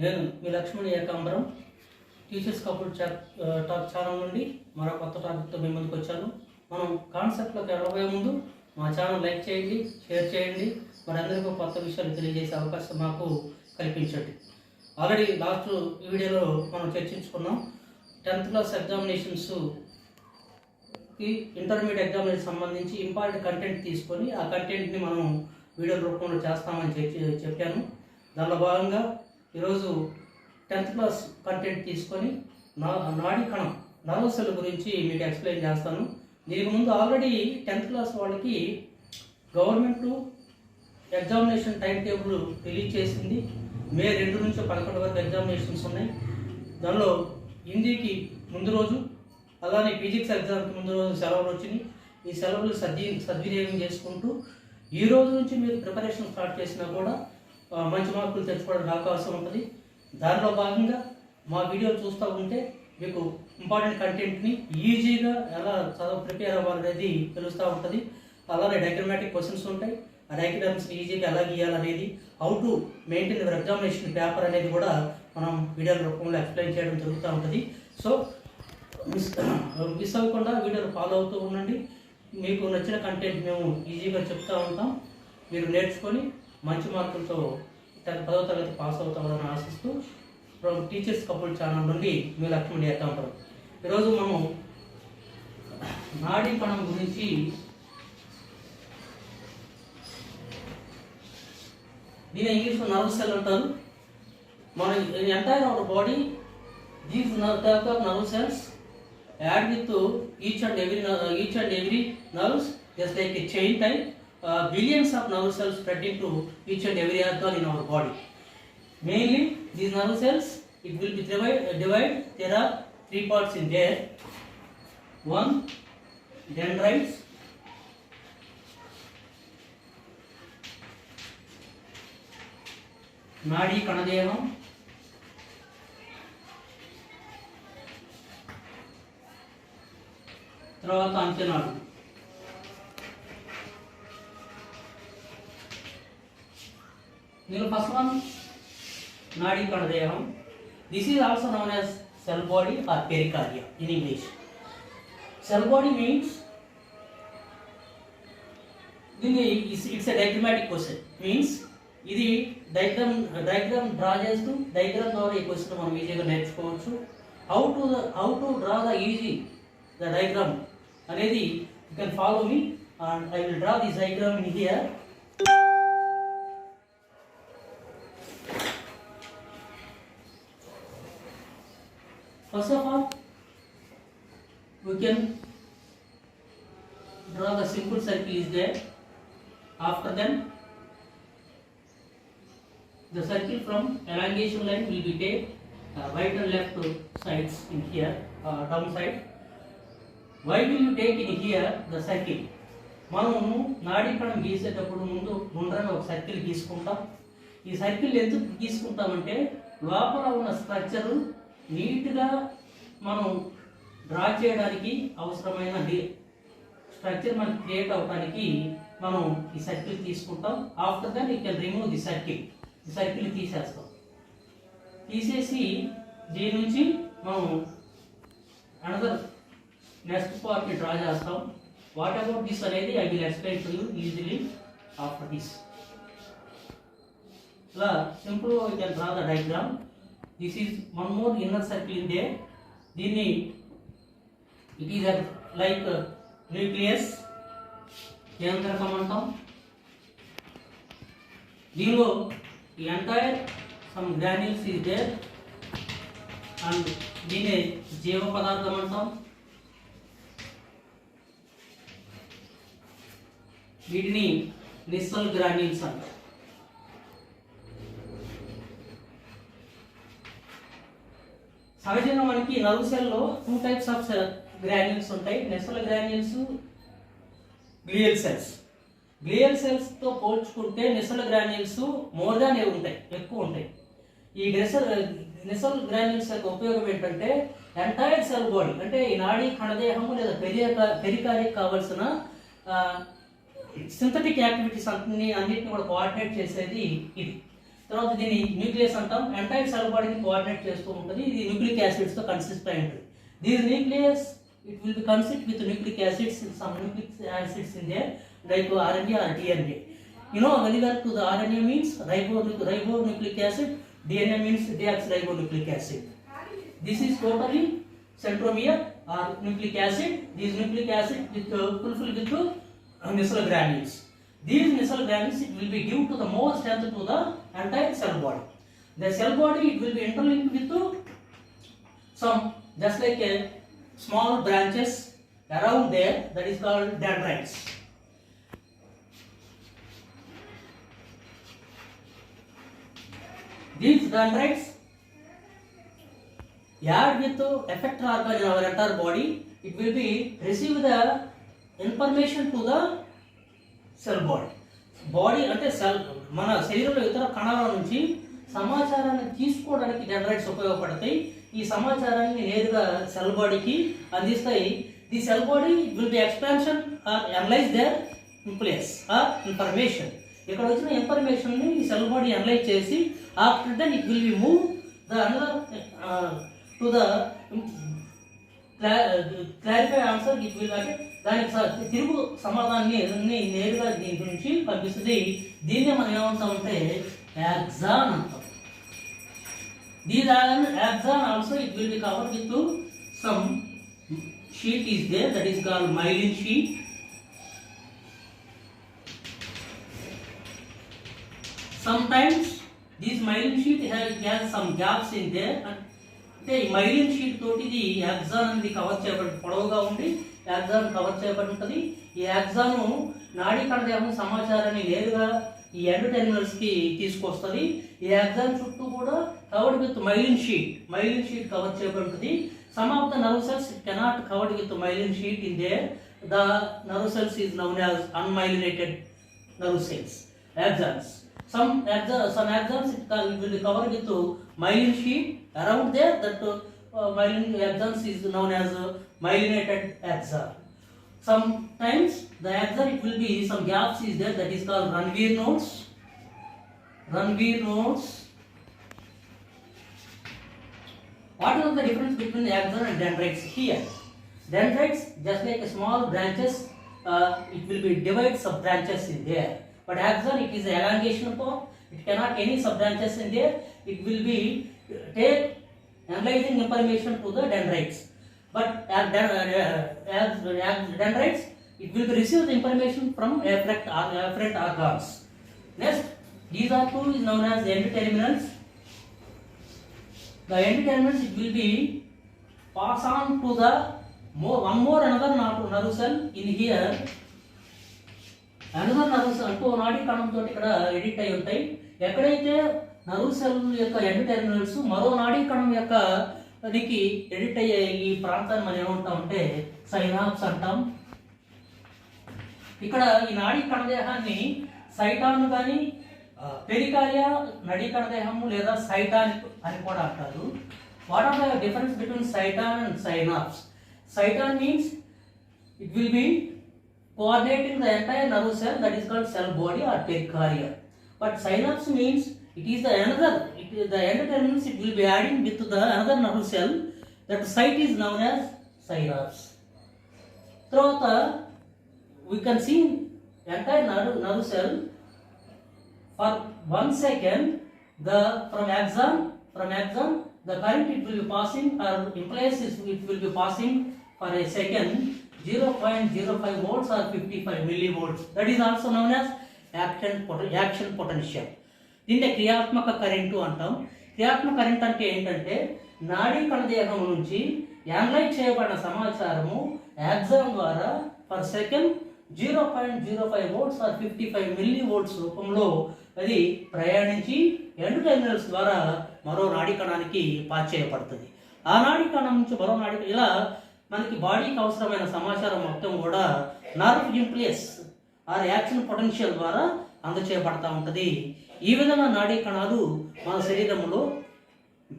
నేను మీ Lakshman Ekambaram teachers couple talk channel నుండి మరో కొత్త టాపిక్తో మీ ముందుకు వచ్చాను. మనం కాన్సెప్ట్లోకి వెళ్ళబోయే ముందు మా ఛానల్ లైక్ చేయండి, షేర్ చేయండి, మరి అందరికీ కొత్త విషయాలు తెలియజేసే అవకాశం మాకు కల్పించండి. ఆల్రెడీ లాస్ట్ వీడియోలో మనం చర్చించుకున్నాం 10th క్లాస్ ఎగ్జామినేషన్స్కి ఇంటర్మీడియట్ ఎగ్జామినేషన్ సంబంధించి ఇంపార్టెంట్ కంటెంట్ తీసుకొని ఆ కంటెంట్ని మనం వీడియో రూపంలో చేస్తామని చెప్పాను. దానిలో భాగంగా ఈరోజు 10th క్లాస్ కంటెంట్ తీసుకొని నాడీ కణం నర్వస్ సెల్ గురించి మీకు ఎక్స్ప్లెయిన్ చేస్తాను. దీనికి ముందు ఆల్రెడీ 10th క్లాస్ వాళ్ళకి government examination time table release చేసింది. మే 2 నుంచి 11 వరకు ఎగ్జామినేషన్స్ ఉన్నాయి. దానిలో హిందీకి ముందు రోజు, అలానే ఫిజిక్స్ ఎగ్జామ్కి ముందు రోజు సెలవులు వచ్చినాయి. ఈ సెలవులు సద్వినియోగం చేసుకుంటూ ఈ రోజు నుంచి మీరు ప్రిపరేషన్ స్టార్ట్ చేసినా కూడా మంచి మార్కులు తెచ్చుకోవడానికి అవకాశం ఉంటుంది. దానిలో భాగంగా మా వీడియో చూస్తూ ఉంటే మీకు ఇంపార్టెంట్ కంటెంట్ని ఈజీగా ఎలా ప్రిపేర్ అవ్వాలనేది తెలుస్తూ ఉంటుంది. అలానే డయాగ్రమాటిక్ క్వశ్చన్స్ ఉంటాయి. ఆ డయాగ్రామ్స్ని ఈజీగా ఎలా గీయాలనేది, how to maintain your examination paper అనేది కూడా మనం వీడియోల రూపంలో ఎక్స్ప్లెయిన్ చేయడం జరుగుతూ ఉంటుంది. సో మిస్ అవ్వకుండా వీడియోలు ఫాలో అవుతూ ఉండండి. మీకు నచ్చిన కంటెంట్ మేము ఈజీగా చెప్తూ ఉంటాం. మీరు నేర్చుకొని మంచి మార్కులతో 10వ తరగతి పాస్ అవుతామని ఆశిస్తూ టీచర్స్ కపుల్ ఛానల్ నుండి మీ లక్ష్మణ్ ఏకాంబరం. ఈరోజు మనం నాడీ కణం గురించి దీని ఇంగ్లీష్లో నర్వ్ సెల్ అంటారు. మన entire our body these type of nerve cells add with each and every nerves, just like a chain type. Billions of nerve cells spread into each and every organ in our body. Mainly these nerve cells, it will be divided. There are 3 parts in there. One, dendrites. నాడీ కణదేహం. తర్వాత అంచెనాడు. దీనిలో first one నాడీ కణదేహం. This is also known as cell body or pericardia in English. Cell body means దీన్ని it's a diagrammatic question. Means ఇది diagram draw చేస్తూ diagram ద్వారా ఈ క్వశ్చన్ మనం ఈజీగా నేర్చుకోవచ్చు. How to draw the diagram అనేది you can follow me and I will draw this diagram in here. First of all, we can draw the simple circle is there. After then, the circle from elongation line will be take right and left sides in here, down side. Why will you take in here the circle? మనము నాడీ కణం గీసేటప్పుడు ముందు గుండ్రంగా ఒక circle గీసుకుంటాం. ఈ circle ఎందుకు గీసుకుంటామంటే లోపల ఉన్న స్ట్రక్చర్ నీట్గా మనం డ్రా చేయడానికి అవసరమైన స్ట్రక్చర్ మనకి క్రియేట్ అవ్వడానికి మనం ఈ సర్కిల్ తీసుకుంటాం. After that you can remove the circle. ఈ సర్కిల్ తీసేస్తాం. తీసేసి దీని నుంచి మనం అనదర్ నెక్స్ట్ పార్ట్ని డ్రా చేస్తాం. వాట్ అబౌట్ దిస్ అనేది I will explain to you easily after this. ఇలా సింపుల్గా you can draw the diagram. This is one more inner circle in there. దీన్ని ఇట్ ఈజ్ లైక్ న్యూక్లియస్, కేంద్రకం అంటాం. దీనిలో ఈ entire some granules is there and దీన్ని జీవ పదార్థం అంటాం. వీటిని నిస్సల్ గ్రాన్యూల్స్ అంటాం. సహజంగా మనకి నర్వ్ సెల్లో 2 టైప్స్ ఆఫ్ గ్రాన్యూల్స్ ఉంటాయి. Nasal granules, glial cells. Glial సెల్స్తో పోల్చుకుంటే నెసల్ గ్రాన్యూల్స్ మోర్ దాన్ ఉంటాయి, ఎక్కువ ఉంటాయి. ఈ నెసల్ గ్రాన్యూల్స్ యొక్క ఉపయోగం ఏంటంటే ఎంటైర్ సెల్ బాడీ, అంటే ఈ నాడీ కణదేహము లేదా పెరికార్డియాకి కావాల్సిన సింథటిక్ యాక్టివిటీస్ అన్నిటిని కూడా కోఆర్డినేట్ చేసేది ఇది. తర్వాత దీన్ని న్యూక్లియస్ అంటాం. ఎంటైర్ సెల్ బాడీని కోఆర్డినేట్ చేస్తూ ఉంటుంది. ఇది న్యూక్లిక్ యాసిడ్స్తో కన్సిస్ట్ అయి ఉంటుంది. These nucleus it will be consist with nucleic acids, some nucleic acids in there, like RNA or DNA. You know very well to the RNA means ribonucleic acid, DNA means deoxyribonucleic acid. This is totally centromere or nucleic acid. These nucleic acid with fulfilled with misal granules. These misal granules it will be give to the more strength to the entire cell body. The cell body it will be interlinked with some just like a small branches around there, that is called dendrites. These dendrites add with the effector organ in our entire body, it will be receive the information to the cell body. Body అంటే cell మన శరీరంలో ఇతర కణాల నుంచి సమాచారాన్ని తీసుకోవడానికి dendrites ఉపయోగపడతాయి. ఈ సమాచారాన్ని నేరుగా సెల్ బాడీకి అందిస్తాయి. The cell body will be expansion or analyze their nucleus or information. ఇక్కడ వచ్చిన ఇన్ఫర్మేషన్ని ఈ సెల్ బాడీ అనలైజ్ చేసి after then it will be move the another to the clarify answer it will అంటే దానికి తిరుగు సమాధానాన్ని నేరుగా దీని నుంచి పంపిస్తుంది. దీన్నే మనం ఏమంటామంటే axon అంటాం. These axon also it will be covered with some sheet is there, that is called myelin sheet. Sometimes this myelin sheet has some gaps in there. అంటే ఈ మైలిన్ షీట్ తోటి ఇది యాక్సాన్ అనేది కవర్ చేయబడి పొడవుగా ఉండి axon cover చేయబడి ఉంటుంది. ఈ యాక్సాను నాడీ కణదేహం సమాచారాన్ని నేరుగా ఈ ఎండ్ టెర్మినల్స్కి తీసుకొస్తుంది. ఈ యాక్సాన్ చుట్టూ కూడా covered with myelin sheet cover చేయబడి ఉంటుంది. Some of the nerve cells it cannot covered with myelin sheet in there. The nerve cells is noun as unmyelinated nerve cells, axons. Some axons it will be covered with myelin sheet around there. That myelin axons is known as myelinated axon. Sometimes the axon it will be some gaps is there, that is called Ranvier nodes. What is the difference between the axon and dendrites? Here dendrites just like a small branches, it will be divide sub branches in there. But axon it is an elongation form. It cannot any sub branches in there. It will be take analyzing information to the dendrites. But dendrites it will receive the information from afferent organs. Next, these are two is known as end terminals. The end terminals it will be pass on to the another nerve cell in here. Another nerves అంటూ నాడీ కణంతో ఇక్కడ edit అయి ఉంటాయి. ఎక్కడైతే nerve cell యొక్క end terminals మరో నాడీ కణం యొక్క దీనికి ఎడిట్ అయ్యే ఈ ప్రాంతాన్ని మనం ఏమంటామంటే సైనాప్స్ అంటాం. ఇక్కడ ఈ నాడీ కణదేహాన్ని సైటాన్ కానీ పెరికార్డియా నడీ కణదేహము లేదా సైటానిక్ అని కూడా అంటారు. What are the difference between cyton and synapse? Cyton means it will be coordinating the entire nerve cell, that is called cell body or pericardia. But synapse means it is the end terminus, it will be adding with the another nerve cell. That site is known as synapse. Throughout we can see entire nerve cell for 1 second. From axon the current it will be passing, or implies it will be passing for a second 0.05 volts or 55 millivolts. That is also known as action potential. దీన్ని క్రియాత్మక current అంటాం. క్రియాత్మక current అంటే ఏంటంటే నాడీ కణదేహం నుంచి analyse చేయబడిన సమాచారము యాక్సాన్ ద్వారా per second 0.05 volts or 55 millivolts రూపంలో అది ప్రయాణించి ఎండ్ టెర్మినల్స్ ద్వారా మరో నాడీ కణానికి పాస్ చేయబడుతుంది. ఆ నాడీ కణం నుంచి మరో నాడీ ఇలా మనకి బాడీకి అవసరమైన సమాచారం మొత్తం కూడా నర్వ్ ఇంప్లెస్ ఆర్ యాక్షన్ పొటెన్షియల్ ద్వారా అందచేయబడతా ఉంటుంది. ఈ విధంగా నాడీ కణాలు మన శరీరంలో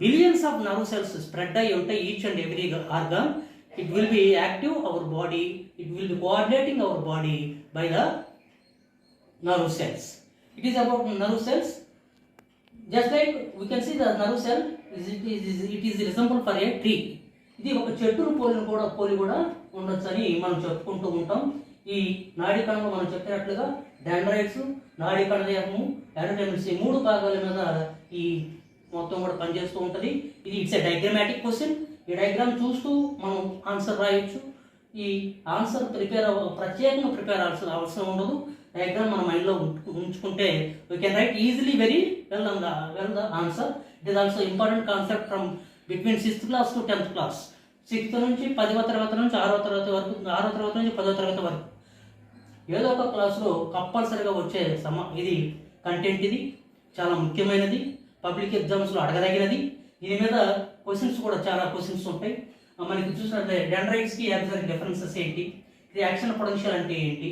billions of nerve cells spread అయి ఉంటాయి. Each and every organ it will be active our body, it will be coordinating our body by the nerve cells. It is about nerve cells. Just like we can see the nerve cell it is resemble for a tree. ఇది ఒక చెట్టును పోలి కూడా ఉండొచ్చు అని మనం చెప్పుకుంటూ ఉంటాం. ఈ నాడీ కణంలో మనం చెప్పినట్లుగా డెండ్రైట్స్, నాడీ కణదేహము, ఎండోడెర్మిస్, ఈ 3 భాగాల మీద ఈ మొత్తం కూడా పనిచేస్తూ ఉంటుంది. ఇది ఇట్స్ ఎ డయాగ్రమాటిక్ క్వశ్చన్. ఈ డయాగ్రామ్ చూస్తూ మనం ఆన్సర్ రాయొచ్చు. ఈ ఆన్సర్ ప్రత్యేకంగా ప్రిపేర్ అవసరం ఉండదు. డయాగ్రామ్ మన మైండ్లో ఉంచుకుంటే we can write easily very well the answer. It is also important concept from between 6th class to 10th class. 6th నుంచి 10వ తరగతి నుంచి 6వ తరగతి వరకు, 6వ తరగతి నుంచి 10వ తరగతి వరకు ఏదో ఒక క్లాస్లో కంపల్సరీగా వచ్చే ఇది కంటెంట్. ఇది చాలా ముఖ్యమైనది, పబ్లిక్ ఎగ్జామ్స్లో అడగదగినది. దీని మీద క్వశ్చన్స్ కూడా చాలా క్వశ్చన్స్ ఉంటాయి. మనకి చూసినట్లయితే డెండ్రైట్స్కి యాక్సిలరీ డిఫరెన్సెస్ ఏంటి, రియాక్షన్ పొటెన్షియల్ అంటే ఏంటి,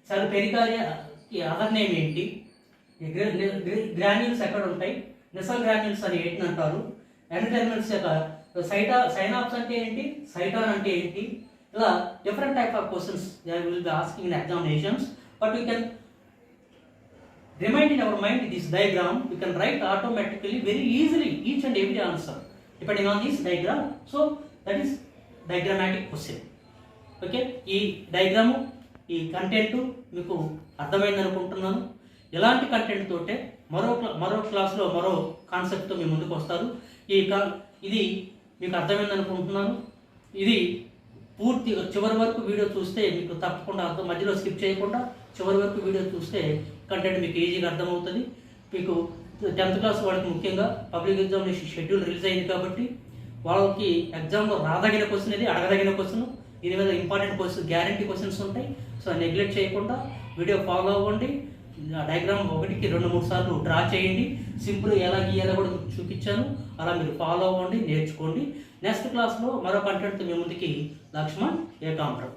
సెల్ పెరికార్డియాకి అదర్ నేమ్ ఏంటి, గ్రాన్యూల్స్ ఎక్కడ ఉంటాయి, నెసల్ గ్రాన్యూల్స్ అని ఏంటి అంటారు, ఎండోటెర్మినల్స్ యొక్క సైనాప్స్ అంటే ఏంటి, సైటాన్ అంటే ఏంటి, ఇలా different type of questions they will be asking in examinations. But we can remind in our mind this diagram. We can write automatically very easily each and every answer depending on this diagram. So that is diagrammatic question. Okay, ఈ diagram, ఈ content మీకు అర్థమైంది అనుకుంటున్నాను. ఎలాంటి content తోటే మరో క్లాస్లో మరో కాన్సెప్ట్తో మీ ముందుకు వస్తారు. ఇది మీకు అర్థమైంది అనుకుంటున్నాను. ఇది పూర్తి చివరి వరకు వీడియో చూస్తే మీకు తప్పకుండా అర్థం, మధ్యలో స్కిప్ చేయకుండా చివరి వరకు వీడియో చూస్తే కంటెంట్ మీకు ఈజీగా అర్థమవుతుంది. మీకు 10th క్లాస్ వాళ్ళకి ముఖ్యంగా పబ్లిక్ ఎగ్జామినేషన్ షెడ్యూల్ రిలీజ్ అయింది కాబట్టి వాళ్ళకి ఎగ్జామ్లో రాదగిన క్వశ్చన్, ఇది అడగదగిన క్వశ్చన్. దీని మీద ఇంపార్టెంట్ క్వశ్చన్, గ్యారంటీ క్వశ్చన్స్ ఉంటాయి. సో నెగ్లెక్ట్ చేయకుండా వీడియో ఫాలో అవ్వండి. డయాగ్రామ్ 1కి 2-3 సార్లు డ్రా చేయండి. సింపుల్ ఎలా గీయాలో కూడా చూపించాను, అలా మీరు ఫాలో అవ్వండి, నేర్చుకోండి. నెక్స్ట్ క్లాస్లో మరో కంటెంట్తో మీ ముందుకి లక్ష్మణ్ ఏకాంబరం.